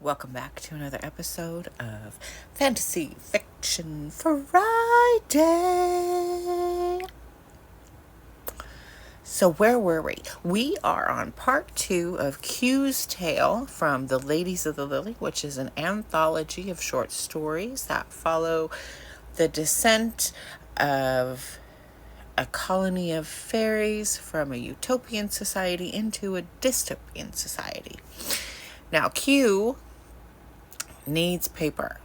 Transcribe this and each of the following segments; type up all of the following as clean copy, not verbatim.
Welcome back to another episode of Fantasy Fiction Friday. So where were we? We are on part 2 of Q's Tale from The Ladies of the Lily, which is an anthology of short stories that follow the descent of a colony of fairies from a utopian society into a dystopian society. Now, Q needs paper.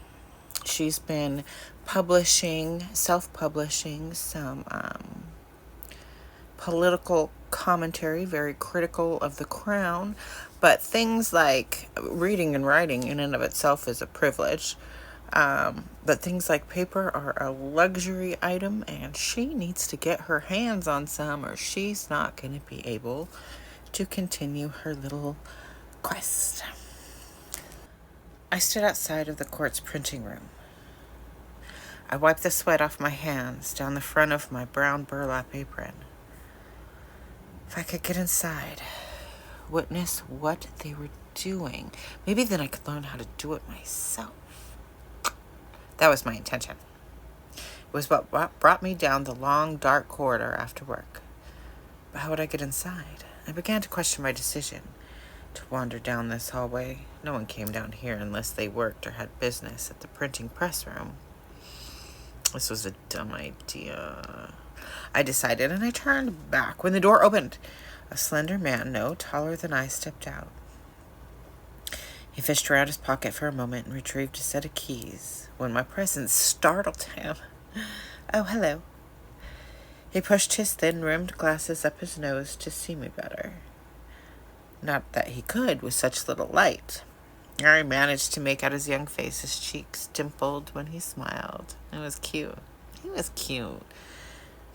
She's been self-publishing some political commentary, very critical of the crown, but things like reading and writing in and of itself is a privilege. But things like paper are a luxury item, and she needs to get her hands on some or she's not going to be able to continue her little quest. I stood outside of the court's printing room. I wiped the sweat off my hands down the front of my brown burlap apron. If I could get inside, witness what they were doing, maybe then I could learn how to do it myself. That was my intention. It was what brought me down the long, dark corridor after work. But how would I get inside? I began to question my decision to wander down this hallway. No one came down here unless they worked or had business at the printing press room. This was a dumb idea, I decided, and I turned back when the door opened. A slender man, no taller than I, stepped out. He fished around his pocket for a moment and retrieved a set of keys when my presence startled him. Oh, hello. He pushed his thin-rimmed glasses up his nose to see me better. Not that he could with such little light. I managed to make out his young face. His cheeks dimpled when he smiled. It was cute. He was cute.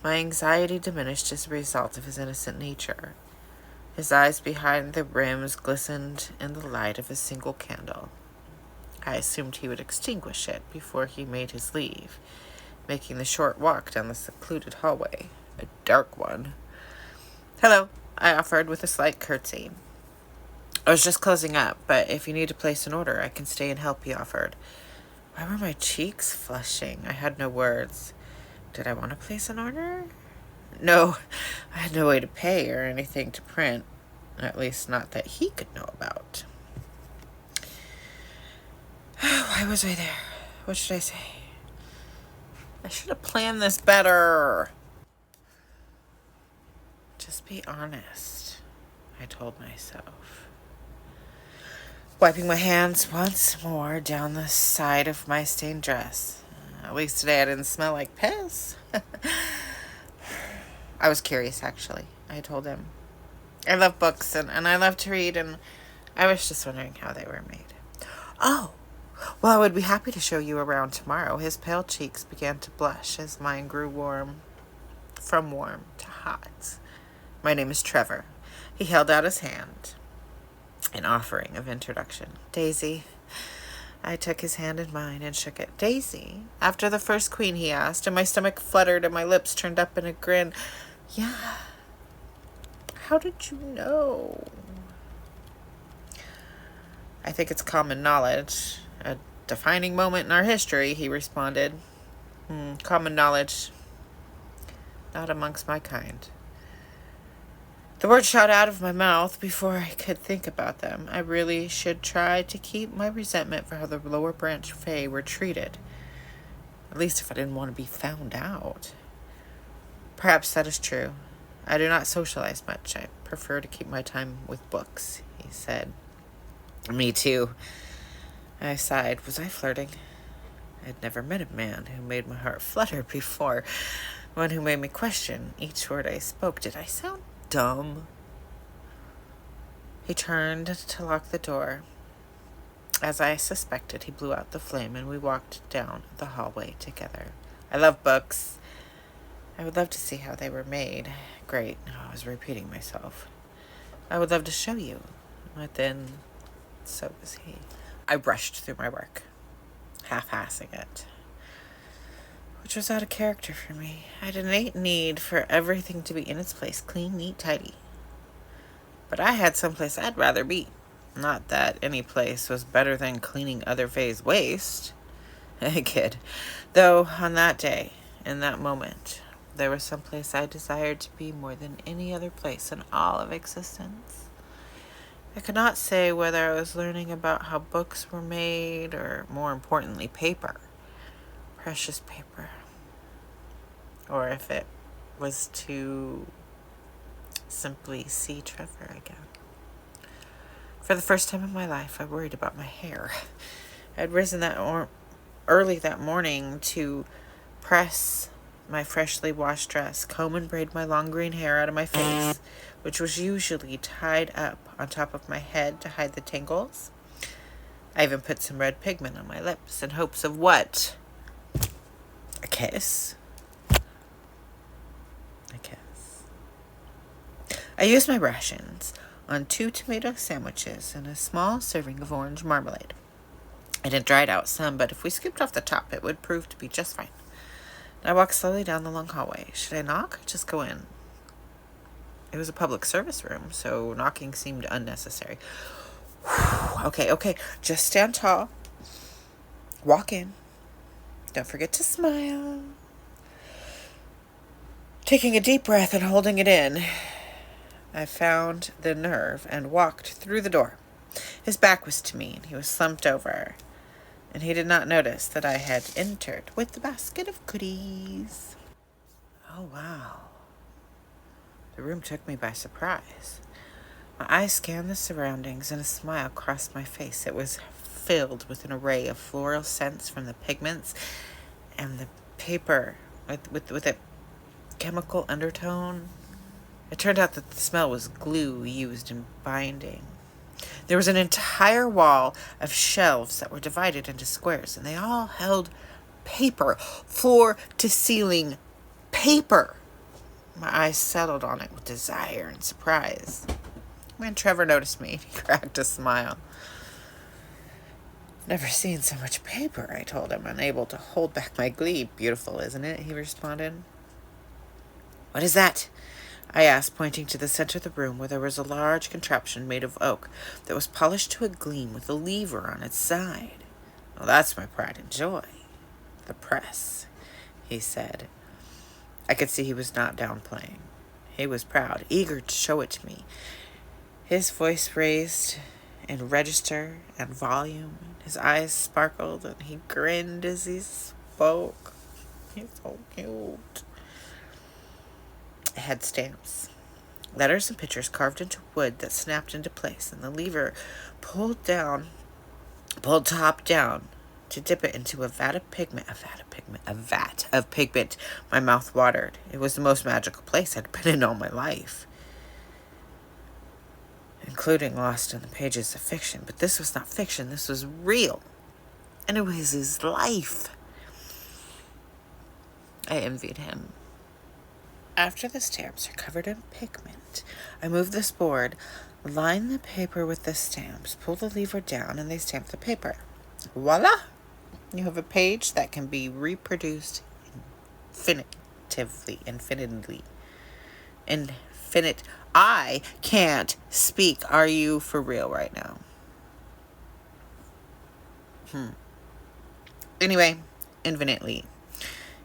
My anxiety diminished as a result of his innocent nature. His eyes behind the rims glistened in the light of a single candle. I assumed he would extinguish it before he made his leave, making the short walk down the secluded hallway, a dark one. Hello, I offered with a slight curtsy. I was just closing up, but if you need to place an order, I can stay and help, he offered. Why were my cheeks flushing? I had no words. Did I want to place an order? No, I had no way to pay or anything to print, at least not that he could know about. Why was I there? What should I say? I should have planned this better. Just be honest, I told myself. Wiping my hands once more down the side of my stained dress. At least today I didn't smell like piss. I was curious, actually, I told him. I love books and I love to read, and I was just wondering how they were made. Oh, well, I would be happy to show you around tomorrow. His pale cheeks began to blush as mine grew warm to hot. My name is Trevor. He held out his hand, an offering of introduction. Daisy. I took his hand in mine and shook it. Daisy? After the first queen, he asked, and my stomach fluttered and my lips turned up in a grin. Yeah. How did you know? I think it's common knowledge. A defining moment in our history, he responded. Common knowledge. Not amongst my kind. The words shot out of my mouth before I could think about them. I really should try to keep my resentment for how the lower branch fae were treated. At least if I didn't want to be found out. Perhaps that is true. I do not socialize much. I prefer to keep my time with books, he said. Me too. I sighed. Was I flirting? I'd never met a man who made my heart flutter before. One who made me question each word I spoke. Did I sound dumb? He turned to lock the door. As I suspected, he blew out the flame and we walked down the hallway together. I love books. I would love to see how they were made. Great. I was repeating myself. I would love to show you. But then, so was he. I brushed through my work, half-assing it, which was out of character for me. I had an innate need for everything to be in its place, clean, neat, tidy. But I had someplace I'd rather be. Not that any place was better than cleaning other Faye's waste. I kid. Though on that day, in that moment, there was some place I desired to be more than any other place in all of existence. I could not say whether I was learning about how books were made, or more importantly, paper. Precious paper. Or if it was to simply see Trevor again. For the first time in my life, I worried about my hair. I had risen early that morning to press my freshly washed dress, comb and braid my long green hair out of my face, which was usually tied up on top of my head to hide the tangles. I even put some red pigment on my lips in hopes of what? A kiss. A kiss. I used my rations on 2 tomato sandwiches and a small serving of orange marmalade. It had dried out some, but if we scooped off the top, it would prove to be just fine. I walked slowly down the long hallway. Should I knock or just go in? It was a public service room, so knocking seemed unnecessary. Okay. Just stand tall. Walk in. Don't forget to smile. Taking a deep breath and holding it in, I found the nerve and walked through the door. His back was to me, and he was slumped over, and he did not notice that I had entered with the basket of goodies. Oh, wow. The room took me by surprise. My eyes scanned the surroundings, and a smile crossed my face. It was filled with an array of floral scents from the pigments and the paper with a chemical undertone. It turned out that the smell was glue used in binding. There was an entire wall of shelves that were divided into squares, and they all held paper, floor to ceiling paper. My eyes settled on it with desire and surprise. When Trevor noticed me, he cracked a smile. Never seen so much paper, I told him, unable to hold back my glee. Beautiful, isn't it? He responded. What is that? I asked, pointing to the center of the room where there was a large contraption made of oak that was polished to a gleam with a lever on its side. Well, that's my pride and joy. The press, he said. I could see he was not downplaying. He was proud, eager to show it to me. His voice raised in register and volume. His eyes sparkled, and he grinned as he spoke. He's so cute. It had stamps, letters and pictures carved into wood that snapped into place, and the lever pulled top down to dip it into a vat of pigment. My mouth watered. It was the most magical place I'd been in all my life, including lost in the pages of fiction. But this was not fiction. This was real, and it was his life. I envied him. After the stamps are covered in pigment, I move this board, line the paper with the stamps, pull the lever down, and they stamp the paper. Voila! You have a page that can be reproduced infinitely. I can't speak. Are you for real right now? Anyway, infinitely.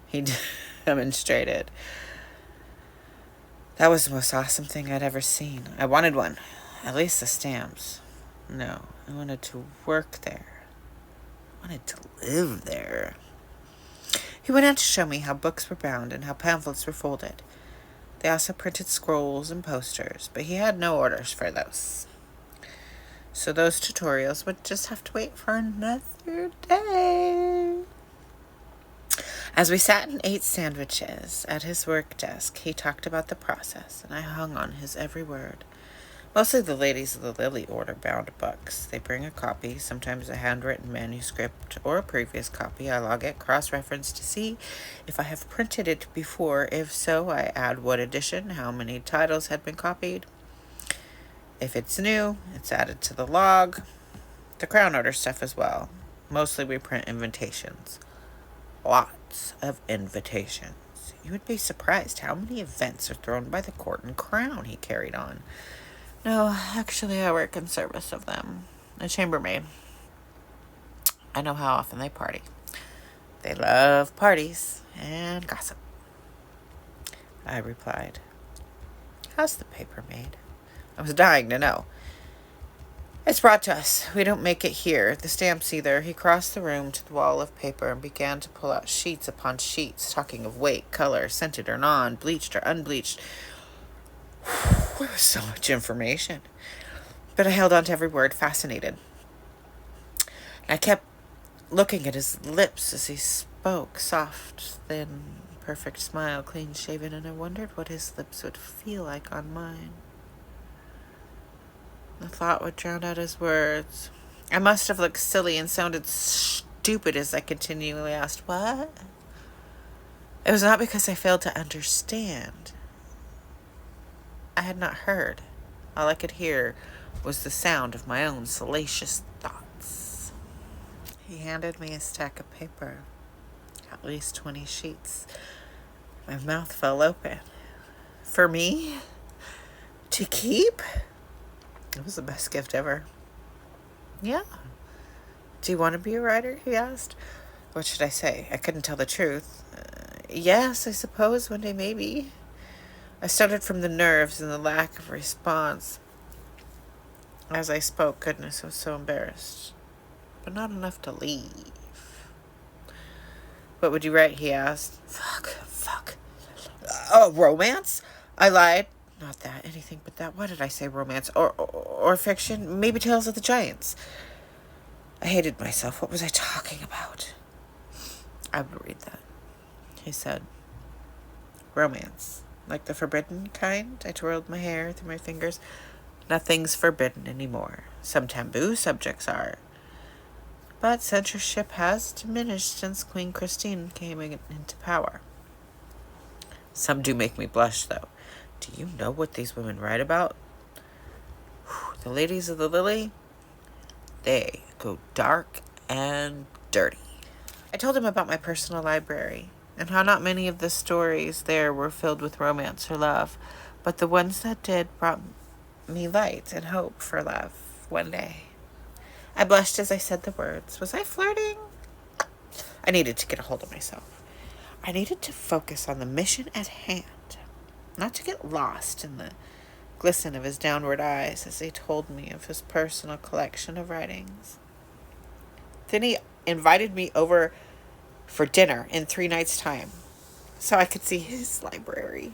He demonstrated. That was the most awesome thing I'd ever seen. I wanted one. At least the stamps. No, I wanted to work there. I wanted to live there. He went on to show me how books were bound and how pamphlets were folded. They also printed scrolls and posters, but he had no orders for those. So those tutorials would just have to wait for another day. As we sat and ate sandwiches at his work desk, he talked about the process, and I hung on his every word. Mostly the ladies of the Lily order bound books. They bring a copy, sometimes a handwritten manuscript or a previous copy. I log it, cross-reference to see if I have printed it before. If so, I add what edition, how many titles had been copied. If it's new, it's added to the log. The Crown order stuff as well. Mostly we print invitations. Lots of invitations. You would be surprised how many events are thrown by the Court and Crown, he carried on. No, actually, I work in service of them. A chambermaid. I know how often they party. They love parties and gossip. I replied. How's the paper made? I was dying to know. It's brought to us. We don't make it here. The stamps either. He crossed the room to the wall of paper and began to pull out sheets upon sheets, talking of weight, color, scented or non, bleached or unbleached. There was so much information. But I held on to every word, fascinated. I kept looking at his lips as he spoke, soft, thin, perfect smile, clean shaven, and I wondered what his lips would feel like on mine. The thought would drown out his words. I must have looked silly and sounded stupid as I continually asked, what? It was not because I failed to understand. I had not heard. All I could hear was the sound of my own salacious thoughts. He handed me a stack of paper, at least 20 sheets. My mouth fell open. For me? To keep? It was the best gift ever. Yeah. Do you want to be a writer? He asked. What should I say? I couldn't tell the truth. Yes, I suppose one day maybe. I started from the nerves and the lack of response. As I spoke, goodness, I was so embarrassed. But not enough to leave. What would you write? He asked. Fuck. Oh, romance? I lied. Not that. Anything but that. Why did I say romance? Or fiction? Maybe Tales of the Giants. I hated myself. What was I talking about? I would read that. He said. Romance. Like the forbidden kind? I twirled my hair through my fingers. Nothing's forbidden anymore. Some taboo subjects are. But censorship has diminished since Queen Christine came into power. Some do make me blush, though. Do you know what these women write about? The ladies of the Lily? They go dark and dirty. I told him about my personal library, and how not many of the stories there were filled with romance or love, but the ones that did brought me light and hope for love one day. I blushed as I said the words. Was I flirting? I needed to get a hold of myself. I needed to focus on the mission at hand, not to get lost in the glisten of his downward eyes as he told me of his personal collection of writings. Then he invited me over for dinner in 3 nights' time, so I could see his library.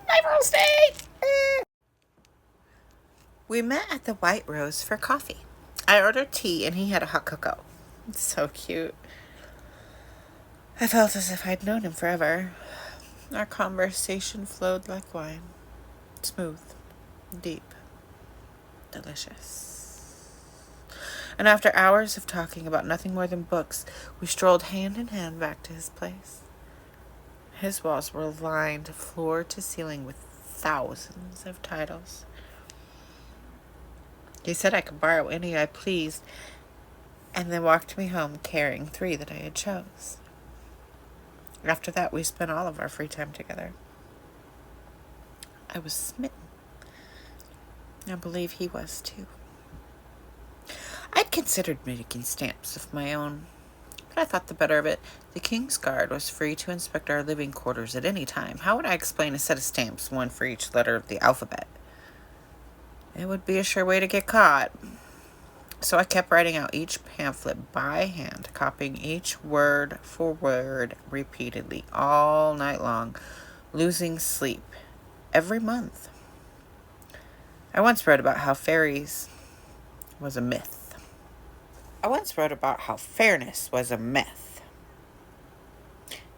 Library state! We met at the White Rose for coffee. I ordered tea and he had a hot cocoa. It's so cute. I felt as if I'd known him forever. Our conversation flowed like wine. Smooth, deep, delicious. And after hours of talking about nothing more than books, we strolled hand in hand back to his place. His walls were lined floor to ceiling with thousands of titles. He said I could borrow any I pleased, and then walked me home carrying 3 that I had chose. After that, we spent all of our free time together. I was smitten. I believe he was too. I'd considered making stamps of my own, but I thought the better of it. The King's Guard was free to inspect our living quarters at any time. How would I explain a set of stamps, one for each letter of the alphabet? It would be a sure way to get caught. So I kept writing out each pamphlet by hand, copying each word for word repeatedly all night long, losing sleep every month. I once wrote about how fairies was a myth. I once wrote about how fairness was a myth,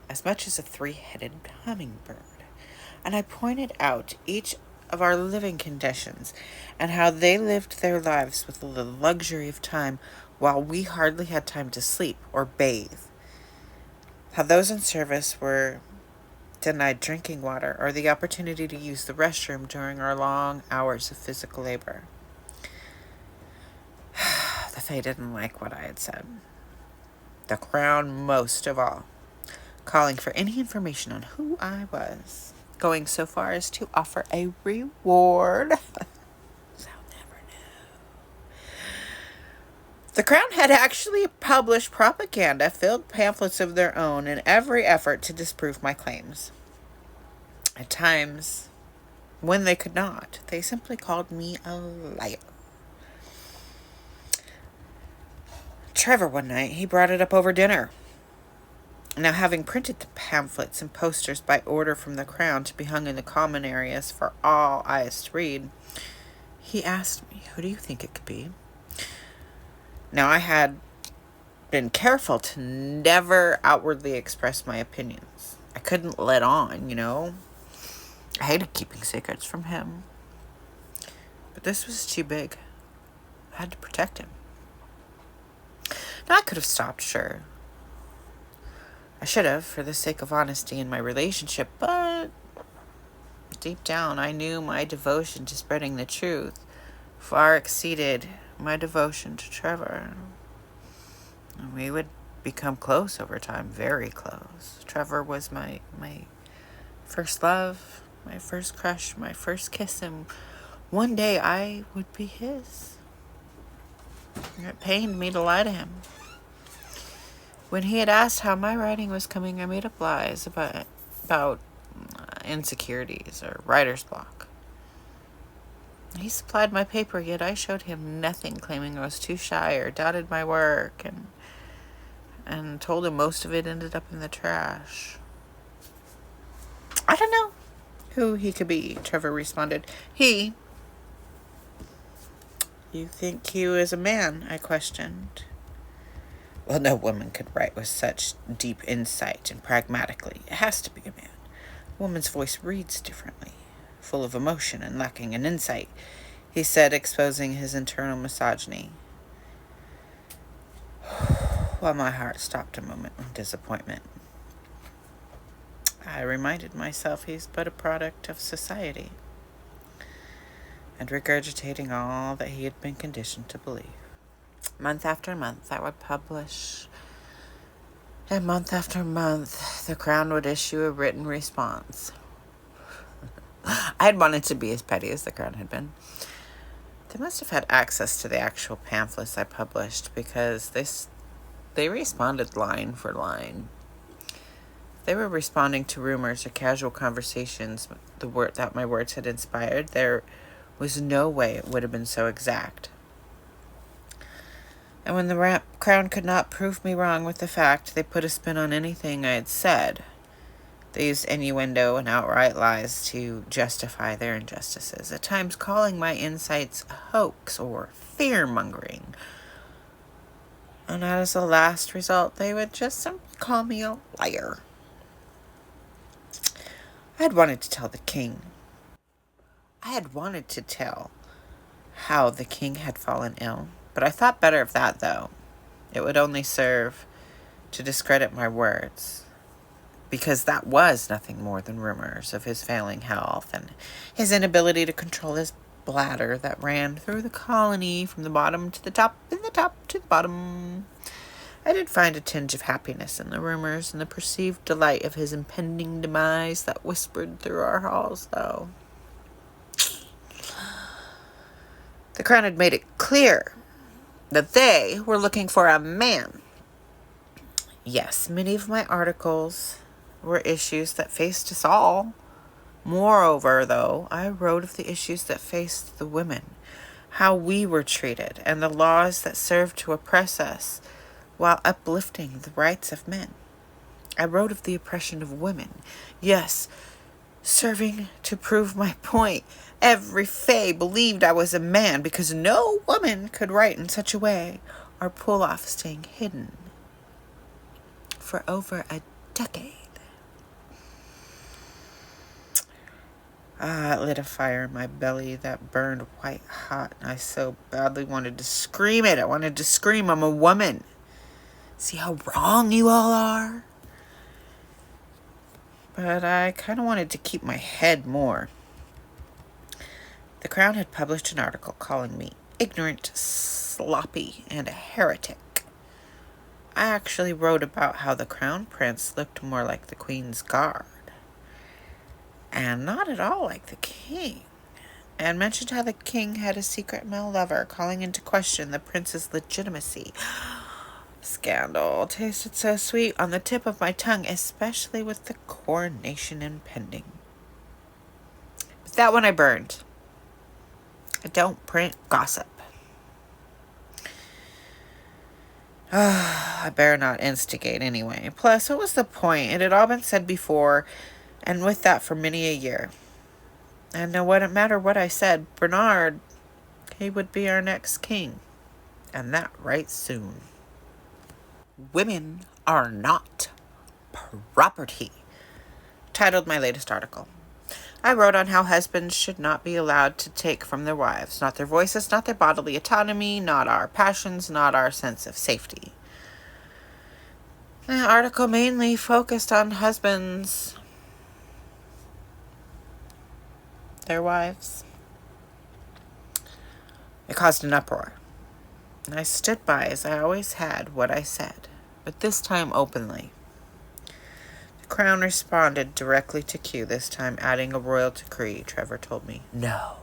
as much as a 3-headed hummingbird. And I pointed out each of our living conditions and how they lived their lives with the luxury of time while we hardly had time to sleep or bathe. How those in service were denied drinking water or the opportunity to use the restroom during our long hours of physical labor. The Fae didn't like what I had said. The Crown most of all, calling for any information on who I was. going so far as to offer a reward. The Crown had actually published propaganda-filled pamphlets of their own in every effort to disprove my claims. At times, when they could not, they simply called me a liar. Trevor, one night, he brought it up over dinner. Now, having printed the pamphlets and posters by order from the Crown to be hung in the common areas for all eyes to read, he asked me, "Who do you think it could be?" Now, I had been careful to never outwardly express my opinions. I couldn't let on, I hated keeping secrets from him. But this was too big. I had to protect him. Now, I could have stopped, sure. I should have, for the sake of honesty in my relationship, but deep down, I knew my devotion to spreading the truth far exceeded my devotion to Trevor. We would become close over time, very close. Trevor was my first love, my first crush, my first kiss, and one day I would be his. It pained me to lie to him. When he had asked how my writing was coming, I made up lies about insecurities or writer's block. He supplied my paper, yet I showed him nothing, claiming I was too shy or doubted my work, and told him most of it ended up in the trash. "I don't know who he could be," Trevor responded. "He? You think he was a man?" I questioned. "Well, no woman could write with such deep insight and pragmatically. It has to be a man. A woman's voice reads differently, full of emotion and lacking in insight," he said, exposing his internal misogyny. While my heart stopped a moment in disappointment, I reminded myself he's but a product of society, and regurgitating all that he had been conditioned to believe. Month after month, I would publish, and month after month, the Crown would issue a written response. I had wanted to be as petty as the Crown had been. They must have had access to the actual pamphlets I published, because they responded line for line. They were responding to rumors or casual conversations that my words had inspired. There was no way it would have been so exact. And when the Crown could not prove me wrong with the fact, they put a spin on anything I had said. They used innuendo and outright lies to justify their injustices, at times calling my insights a hoax or fear-mongering. And as a last result, they would just simply call me a liar. I had wanted to tell the king. I had wanted to tell how the king had fallen ill, but I thought better of that, though. It would only serve to discredit my words, because that was nothing more than rumors of his failing health and his inability to control his bladder that ran through the colony from the bottom to the top and the top to the bottom. I did find a tinge of happiness in the rumors and the perceived delight of his impending demise that whispered through our halls, though. The Crown had made it clear that they were looking for a man. Yes, many of my articles were issues that faced us all. Moreover, though, I wrote of the issues that faced the women, how we were treated, and the laws that served to oppress us while uplifting the rights of men. I wrote of the oppression of women, yes, serving to prove my point. Every fae believed I was a man, because no woman could write in such a way or pull off staying hidden for over a decade. It lit a fire in my belly that burned white hot, and I so badly wanted to scream it. I wanted to scream, "I'm a woman. See how wrong you all are?" But I kind of wanted to keep my head more. The Crown had published an article calling me ignorant, sloppy, and a heretic. I actually wrote about how the Crown Prince looked more like the Queen's Guard. and not at all like the king, and mentioned how the king had a secret male lover, calling into question the prince's legitimacy. Scandal tasted so sweet on the tip of my tongue, especially with the coronation impending. But that one I burned. I don't print gossip. I better not instigate anyway. Plus, what was the point? It had all been said before, and with that for many a year. And no matter what I said, Bernard, he would be our next king. And that right soon. Women are not property, titled my latest article. I wrote on how husbands should not be allowed to take from their wives, not their voices, not their bodily autonomy, not our passions, not our sense of safety. The article mainly focused on husbands, their wives. It caused an uproar. I stood by, as I always had, what I said, but this time openly. The Crown responded directly to Q, this time adding a royal decree, Trevor told me. No.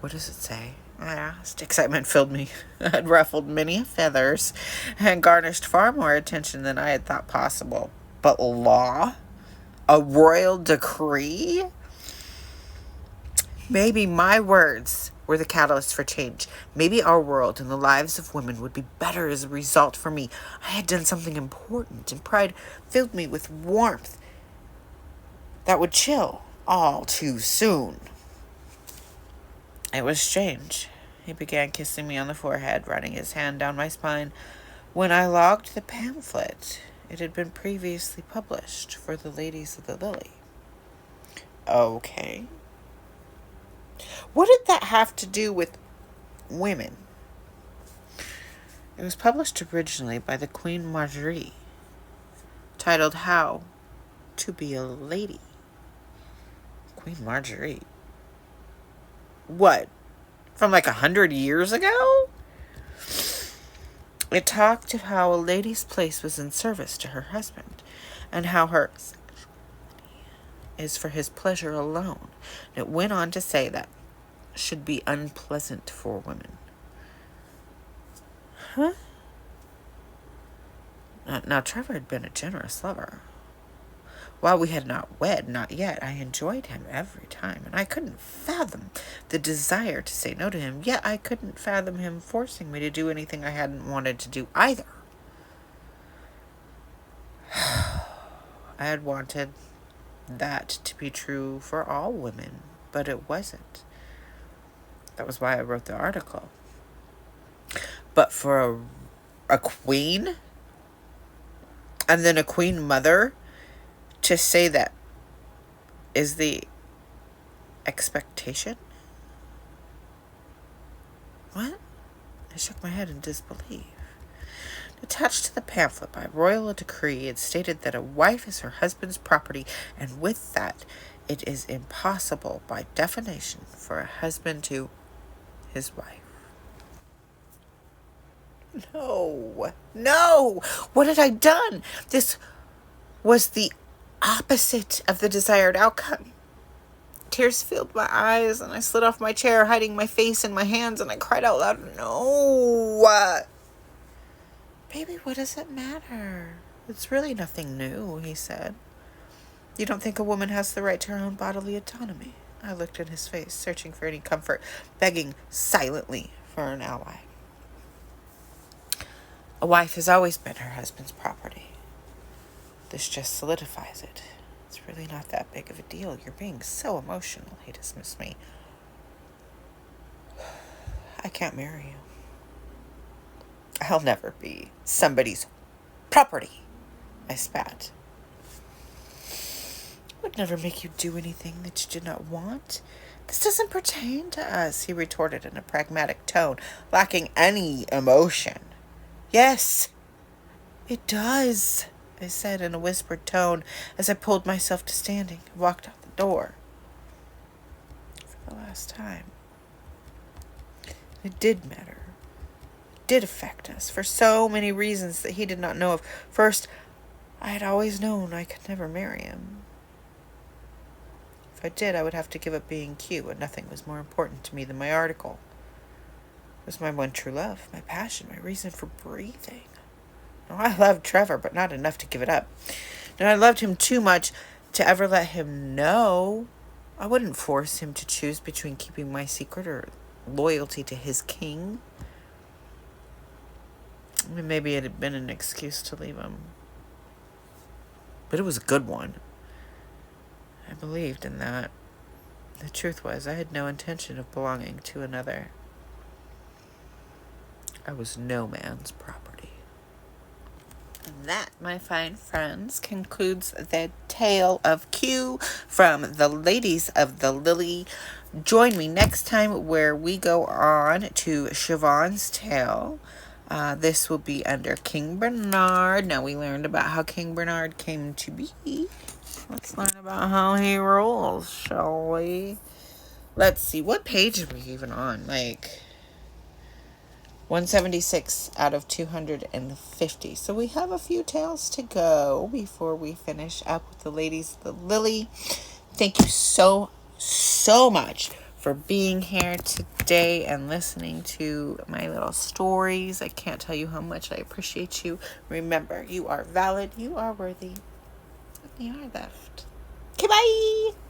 What does it say? I asked. Excitement filled me. It had ruffled many feathers and garnished far more attention than I had thought possible. But law? A royal decree? Maybe my words were the catalyst for change. Maybe our world and the lives of women would be better as a result for me. I had done something important, and pride filled me with warmth that would chill all too soon. It was strange. He began kissing me on the forehead, running his hand down my spine. When I logged the pamphlet, it had been previously published for the Ladies of the Lily. Okay. What did that have to do with women? It was published originally by the Queen Marjorie, titled How to Be a Lady. Queen Marjorie? What? From like 100 years ago? It talked of how a lady's place was in service to her husband, and how her sexuality is for his pleasure alone. It went on to say that should be unpleasant for women. Huh? Now, Trevor had been a generous lover. While we had not wed, not yet, I enjoyed him every time, and I couldn't fathom the desire to say no to him, yet I couldn't fathom him forcing me to do anything I hadn't wanted to do either. I had wanted that to be true for all women, but it wasn't. That was why I wrote the article. But for a queen, and then a queen mother, to say that is the expectation? What? I shook my head in disbelief. Attached to the pamphlet by royal decree, it stated that a wife is her husband's property, and with that, it is impossible by definition for a husband to his wife. No! What had I done? This was the opposite of the desired outcome. Tears filled my eyes, and I slid off my chair, hiding my face in my hands, and I cried out loud, no! Baby, what does it matter? It's really nothing new, he said. You don't think a woman has the right to her own bodily autonomy? I looked in his face, searching for any comfort, begging silently for an ally. A wife has always been her husband's property. This just solidifies it. It's really not that big of a deal. You're being so emotional, he dismissed me. I can't marry you. I'll never be somebody's property, I spat. I would never make you do anything that you did not want. This doesn't pertain to us, he retorted in a pragmatic tone, lacking any emotion. Yes, it does, I said in a whispered tone as I pulled myself to standing and walked out the door. For the last time. It did matter. It did affect us for so many reasons that he did not know of. First, I had always known I could never marry him. If I did, I would have to give up being cute, and nothing was more important to me than my article. It was my one true love, my passion, my reason for breathing. Now, I loved Trevor, but not enough to give it up. And I loved him too much to ever let him know. I wouldn't force him to choose between keeping my secret or loyalty to his king. I mean, maybe it had been an excuse to leave him, but it was a good one. I believed in that. The truth was, I had no intention of belonging to another. I was no man's property. And that, my fine friends, concludes the tale of Q from the Ladies of the Lily. Join me next time where we go on to Siobhan's tale. This will be under King Bernard. Now, we learned about how King Bernard came to be. Let's learn about how he rules, shall we? Let's see, what page are we even on? Like 176 out of 250. So we have a few tales to go before we finish up with the Ladies of the Lily. Thank you so much for being here today and listening to my little stories. I can't tell you how much I appreciate you. Remember, you are valid, you are worthy, and you are loved. Okay, bye!